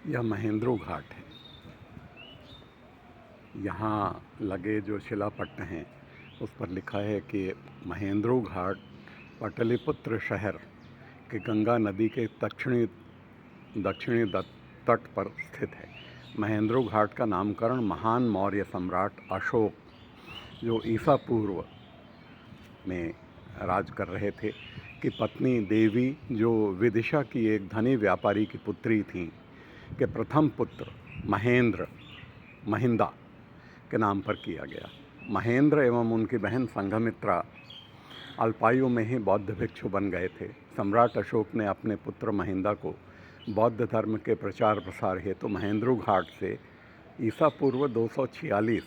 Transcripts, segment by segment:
यह महेंद्रू घाट है। यहाँ लगे जो शिलापट्ट हैं उस पर लिखा है कि महेंद्रू घाट पाटलिपुत्र शहर के गंगा नदी के दक्षिणी तट पर स्थित है। महेंद्रू घाट का नामकरण महान मौर्य सम्राट अशोक जो ईसा पूर्व में राज कर रहे थे कि पत्नी देवी जो विदिशा की एक धनी व्यापारी की पुत्री थीं के प्रथम पुत्र महिंदा के नाम पर किया गया। महेंद्र एवं उनकी बहन संघमित्रा अल्पायु में ही बौद्ध भिक्षु बन गए थे। सम्राट अशोक ने अपने पुत्र महिंदा को बौद्ध धर्म के प्रचार प्रसार हेतु महेंद्रू घाट से ईसा पूर्व 246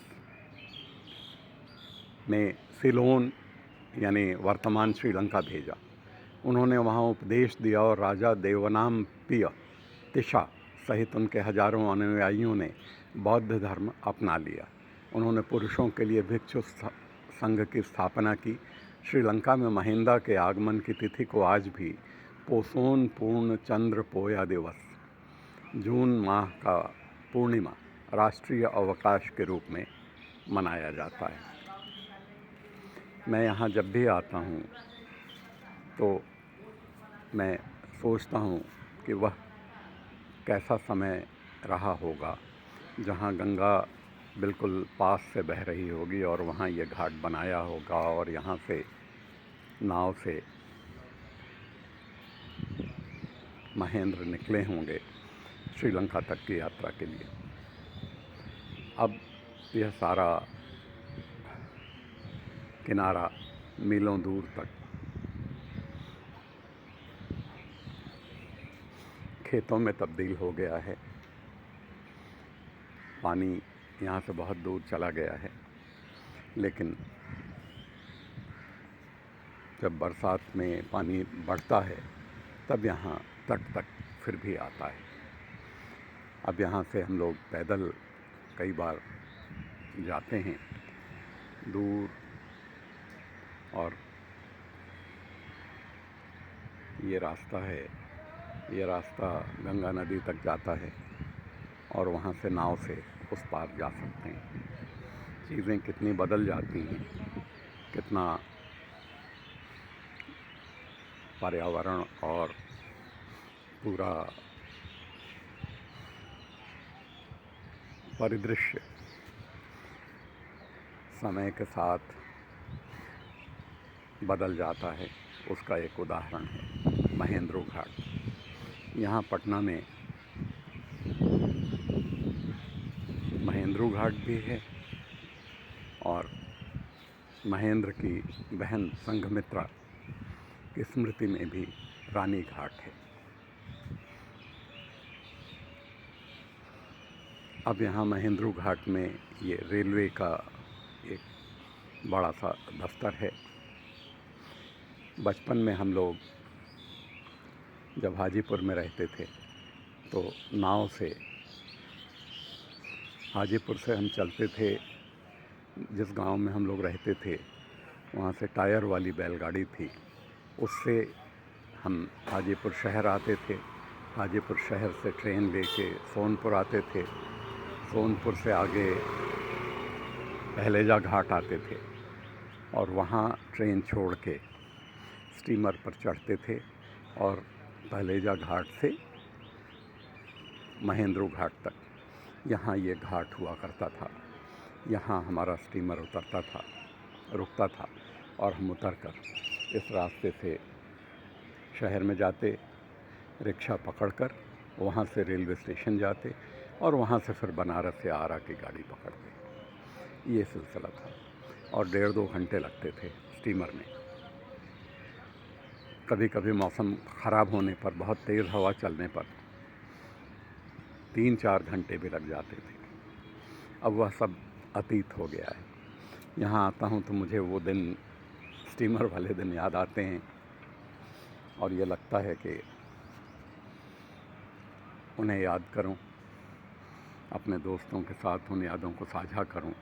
में सिलोन यानी वर्तमान श्रीलंका भेजा। उन्होंने वहाँ उपदेश दिया और राजा देवनामपिय तिशा सहित उनके हजारों अनुयायियों ने बौद्ध धर्म अपना लिया। उन्होंने पुरुषों के लिए भिक्षु संघ की स्थापना की। श्रीलंका में महिंदा के आगमन की तिथि को आज भी पोसोन पूर्ण चंद्र पोया दिवस जून माह का पूर्णिमा राष्ट्रीय अवकाश के रूप में मनाया जाता है। मैं यहाँ जब भी आता हूँ तो मैं सोचता हूँ कि वह कैसा समय रहा होगा जहाँ गंगा बिल्कुल पास से बह रही होगी और वहाँ ये घाट बनाया होगा और यहाँ से नाव से महेंद्र निकले होंगे श्रीलंका तक की यात्रा के लिए। अब यह सारा किनारा मीलों दूर तक खेतों में तब्दील हो गया है। पानी यहाँ से बहुत दूर चला गया है, लेकिन जब बरसात में पानी बढ़ता है तब यहाँ तट तक फिर भी आता है। अब यहाँ से हम लोग पैदल कई बार जाते हैं दूर, और ये रास्ता है, ये रास्ता गंगा नदी तक जाता है और वहाँ से नाव से उस पार जा सकते हैं। चीज़ें कितनी बदल जाती हैं, कितना पर्यावरण और पूरा परिदृश्य समय के साथ बदल जाता है, उसका एक उदाहरण है महेंद्रू घाट। यहाँ पटना में महेंद्रू घाट भी है और महेंद्र की बहन संघमित्रा की स्मृति में भी रानी घाट है। अब यहाँ महेंद्रू घाट में ये रेलवे का एक बड़ा सा दफ्तर है। बचपन में हम लोग जब हाजीपुर में रहते थे तो नाव से हाजीपुर से हम चलते थे। जिस गांव में हम लोग रहते थे वहाँ से टायर वाली बैलगाड़ी थी, उससे हम हाजीपुर शहर आते थे। हाजीपुर शहर से ट्रेन लेके सोनपुर आते थे। सोनपुर से आगे पहलेजा घाट आते थे और वहाँ ट्रेन छोड़ के स्टीमर पर चढ़ते थे और पहलेजा घाट से महेंद्रू घाट तक, यहाँ ये घाट हुआ करता था। यहाँ हमारा स्टीमर उतरता था, रुकता था और हम उतरकर इस रास्ते से शहर में जाते, रिक्शा पकड़कर वहाँ से रेलवे स्टेशन जाते और वहाँ से फिर बनारस या आरा की गाड़ी पकड़ते। ये सिलसिला था और 1.5-2 घंटे लगते थे स्टीमर में। कभी कभी मौसम ख़राब होने पर, बहुत तेज़ हवा चलने पर 3-4 घंटे भी लग जाते थे। अब वह सब अतीत हो गया है। यहाँ आता हूँ तो मुझे वो दिन, स्टीमर वाले दिन याद आते हैं और ये लगता है कि उन्हें याद करूं, अपने दोस्तों के साथ उन यादों को साझा करूं।